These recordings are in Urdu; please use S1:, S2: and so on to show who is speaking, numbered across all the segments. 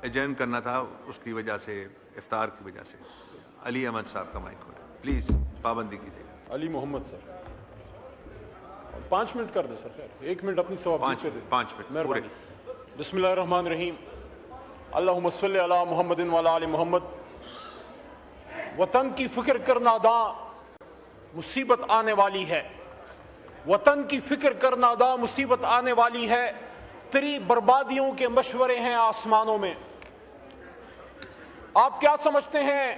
S1: ایجرن کرنا تھا اس کی وجہ سے، افطار کی وجہ سے۔ علی احمد صاحب کا مائک کھولا، پلیز پابندی کیجیے گا۔
S2: علی محمد سر 5 منٹ کر دیں سر، خیر 1 منٹ اپنی ثواب پہ دیں۔
S1: 5 منٹ پورے۔
S2: مہربانی۔ بسم اللہ الرحمن الرحیم، اللہم صلی علی محمد وعلی آل محمد۔ وطن کی فکر کرنا داں مصیبت آنے والی ہے، وطن کی فکر کرنا داں مصیبت آنے والی ہے، تیری بربادیوں کے مشورے ہیں آسمانوں میں۔ آپ کیا سمجھتے ہیں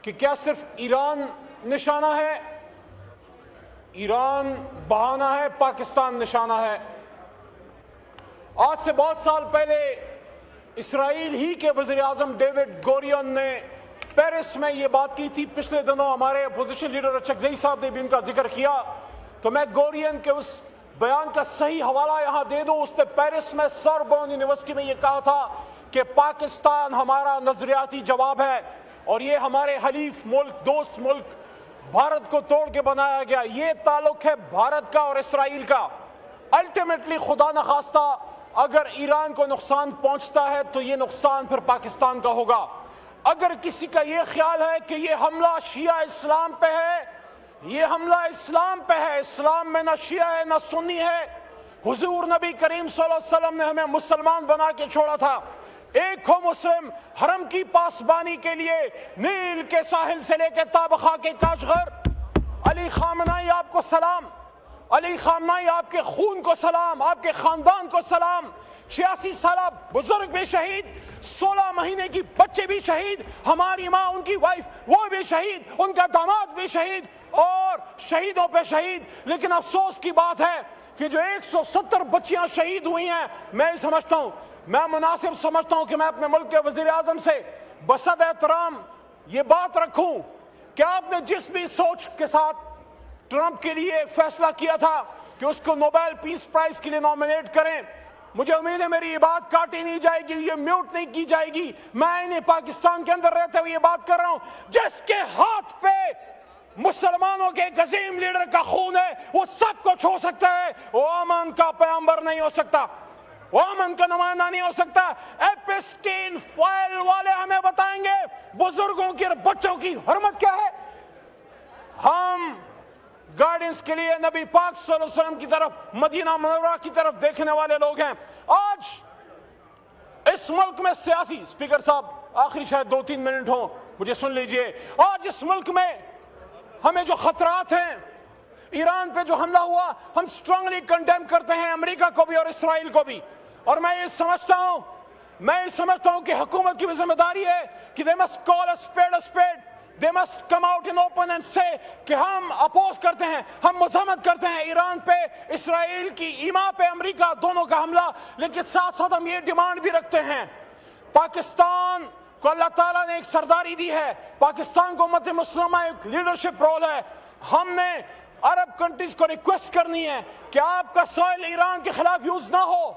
S2: کہ کیا صرف ایران نشانہ ہے؟ ایران بہانہ ہے، پاکستان نشانہ ہے۔ آج سے بہت سال پہلے اسرائیل ہی کے وزیر اعظم ڈیوڈ گورین نے پیرس میں یہ بات کی تھی۔ پچھلے دنوں ہمارے اپوزیشن لیڈر اچکزئی صاحب نے بھی ان کا ذکر کیا، تو میں گورین کے اس بیان کا صحیح حوالہ یہاں دے دوں۔ اس نے پیرس میں سوربون یونیورسٹی میں یہ کہا تھا کہ پاکستان ہمارا نظریاتی جواب ہے اور یہ ہمارے حلیف ملک، دوست ملک بھارت کو توڑ کے بنایا گیا۔ یہ تعلق ہے بھارت کا اور اسرائیل کا۔ الٹیمیٹلی خدا نخواستہ اگر ایران کو نقصان پہنچتا ہے تو یہ نقصان پھر پاکستان کا ہوگا۔ اگر کسی کا یہ خیال ہے کہ یہ حملہ شیعہ اسلام پہ ہے، یہ حملہ اسلام پہ ہے، اسلام میں نہ شیعہ ہے نہ سنی ہے۔ حضور نبی کریم صلی اللہ علیہ وسلم نے ہمیں مسلمان بنا کے چھوڑا تھا۔ ایک ہو مسلم، حرم کی پاسبانی کے لیے نیل کے ساحل سے لے کے تابخا کے کاشغر۔ علی خامنائی آپ کو سلام، علی خامنائی آپ کے خون کو سلام، آپ کے خاندان کو سلام۔ 86 سالہ بزرگ بھی شہید، 16 مہینے کی بچے بھی شہید، ہماری ماں ان کی وائف وہ بھی شہید، ان کا داماد بھی شہید، اور شہیدوں پہ شہید۔ لیکن افسوس کی بات ہے کہ جو 170 بچیاں شہید ہوئی ہیں، میں سمجھتا ہوں، میں مناسب سمجھتا ہوں کہ میں اپنے ملک کے وزیر اعظم سے بصد احترام یہ بات رکھوں کہ آپ نے جس بھی سوچ کے ساتھ ٹرمپ کے لیے فیصلہ کیا تھا کہ اس کو نوبیل پیس پرائز کے لیے نامینیٹ کریں، مجھے امید ہے میری یہ بات کاٹی نہیں جائے گی، یہ میوٹ نہیں کی جائے گی۔ میں انہیں پاکستان کے اندر رہتے ہوئے یہ بات کر رہا ہوں، جس کے ہاتھ پہ مسلمانوں کے ایک عظیم لیڈر کا خون ہے وہ سب کو چھو سکتا ہے، وہ امن کا پیغمبر نہیں ہو سکتا، وہ امن کا نمائندہ نہیں ہو سکتا۔ ایپسٹین فائل والے ہمیں بتائیں گے بزرگوں کی اور بچوں کی حرمت کیا ہے۔ ہم گائیڈنس کے لیے نبی پاک صلی اللہ علیہ وسلم کی طرف، مدینہ منورہ کی طرف دیکھنے والے لوگ ہیں۔ آج اس ملک میں سیاسی، اسپیکر صاحب آخری شاید 2-3 منٹ ہوں، مجھے سن لیجئے۔ آج اس ملک میں ہمیں جو خطرات ہیں، ایران پہ جو حملہ ہوا، ہم سٹرونگلی کنڈیم کرتے ہیں، امریکہ کو بھی اور اسرائیل کو بھی۔ اور میں یہ سمجھتا ہوں کہ حکومت کی بھی ذمہ داری ہے کہ they must call a spade a spade. They must come out in open and say کہ ہم اپوز کرتے ہیں، ہم مذمت کرتے ہیں ایران پہ، اسرائیل کی ایما پہ، امریکہ دونوں کا حملہ، لیکن ساتھ ساتھ ہم یہ ڈیمانڈ بھی رکھتے ہیں، پاکستان کو اللہ تعالیٰ نے ایک سرداری دی ہے، پاکستان کو امت مسلمہ ایک لیڈرشپ رول ہے۔ ہم نے عرب کنٹریز کو ریکویسٹ کرنی ہے کہ آپ کا سوائل ایران کے خلاف یوز نہ ہو،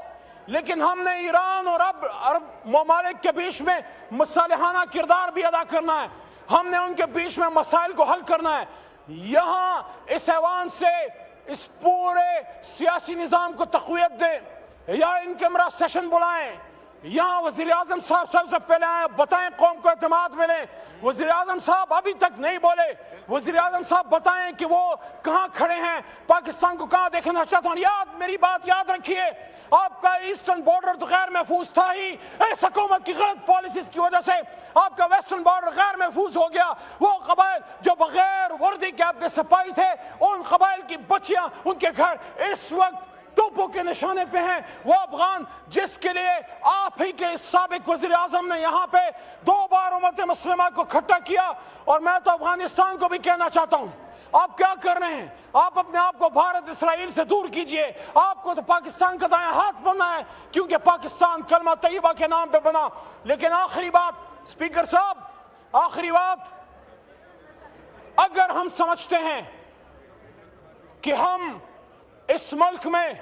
S2: لیکن ہم نے ایران اور عرب ممالک کے بیچ میں مصالحانہ کردار بھی ادا کرنا ہے، ہم نے ان کے بیچ میں مسائل کو حل کرنا ہے۔ یہاں اس ایوان سے اس پورے سیاسی نظام کو تقویت دیں، یا ان کیمرہ سیشن بلائیں، یہاں وزیر اعظم صاحب سب سے پہلے آئیں، بتائیں قوم کو اعتماد ملے۔ وزیر اعظم صاحب ابھی تک نہیں بولے، وزیر اعظم صاحب بتائیں کہ وہ کہاں کھڑے ہیں، پاکستان کو کہاں دیکھنا چاہتا ہوں۔ میری بات یاد رکھیے، آپ کا ایسٹرن بارڈر تو غیر محفوظ تھا ہی، اس حکومت کی غلط پالیسیز کی وجہ سے آپ کا ویسٹرن بارڈر غیر محفوظ ہو گیا۔ وہ قبائل جو بغیر وردی کے آپ کے سپاہی تھے، ان قبائل کی بچیاں، ان کے گھر اس وقت توپوں کے نشانے پہ ہیں۔ وہ افغان جس کے لیے آپ ہی کے سابق وزیر اعظم نے یہاں پہ 2 بار امت مسلمہ کو کھٹا کیا، اور میں تو افغانستان کو بھی کہنا چاہتا ہوں، آپ کیا کر رہے ہیں؟ آپ اپنے آپ کو بھارت اسرائیل سے دور کیجئے، آپ کو تو پاکستان کا دائیں ہاتھ بننا ہے، کیونکہ پاکستان کلمہ طیبہ کے نام پہ بنا۔ لیکن آخری بات، اسپیکر صاحب، آخری بات، اگر ہم سمجھتے ہیں کہ ہم اس ملک میں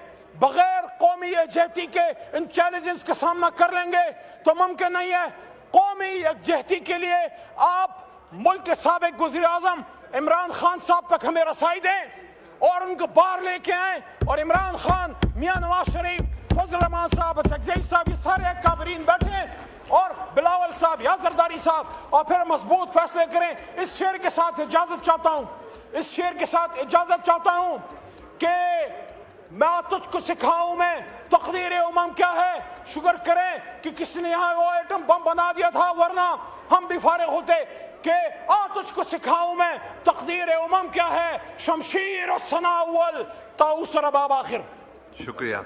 S2: بغیر قومی یکجہتی کے ان چیلنجز کا سامنا کر لیں گے تو ممکن نہیں ہے۔ قومی یکجہتی کے لیے آپ ملک کے سابق وزیر اعظم عمران خان صاحب تک ہمیں رسائی دیں اور ان کو باہر لے کے آئیں، اور عمران خان، میاں نواز شریف، فضل الرحمان صاحب، اچکزئی صاحب، یہ سارے اکابرین بیٹھے ہیں، بلاول صاحب یا زرداری صاحب اور پھر مضبوط فیصلے کریں. اس شعر کے ساتھ اجازت چاہتا ہوں کہ میں تجھ کو سکھاؤں میں تقدیر امم کیا ہے. شکر کریں کہ کسی نے یہاں وہ ایٹم بم بنا دیا تھا, ورنہ ہم بھی فارغ ہوتے. کہ تجھ کو سکھاؤں میں تقدیر امم کیا ہے. شمشیر و ثنا اول طاؤس رباب آخر.
S1: شکریہ.